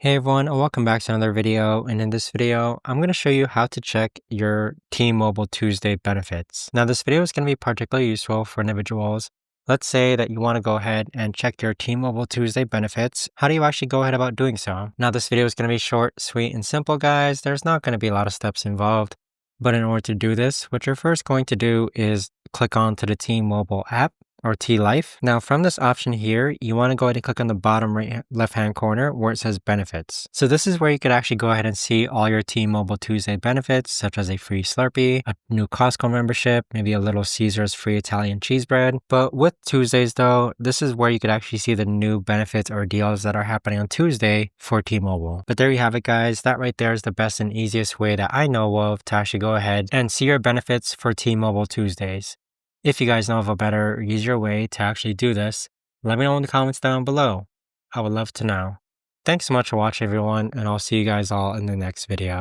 Hey everyone, and welcome back to another video. And in this video, I'm going to show you how to check your T-Mobile Tuesday benefits. Now, this video is going to be particularly useful for individuals. Let's say that you want to go ahead and check your T-Mobile Tuesday benefits. How do you actually go ahead about doing so? Now, this video is going to be short, sweet, and simple, guys. There's not going to be a lot of steps involved. But in order to do this, what you're first going to do is click onto the T-Mobile app, or T-Life. Now from this option here, you want to go ahead and click on the bottom right left hand corner where it says benefits. So this is where you could actually go ahead and see all your T-Mobile Tuesday benefits, such as a free Slurpee, a new Costco membership, maybe a Little Caesars free Italian cheese bread. But with Tuesdays though, this is where you could actually see the new benefits or deals that are happening on Tuesday for T-Mobile. But there you have it, guys. That right there is the best and easiest way that I know of to actually go ahead and see your benefits for T-Mobile Tuesdays. If you guys know of a better or easier way to actually do this, let me know in the comments down below. I would love to know. Thanks so much for watching, everyone, and I'll see you guys all in the next video.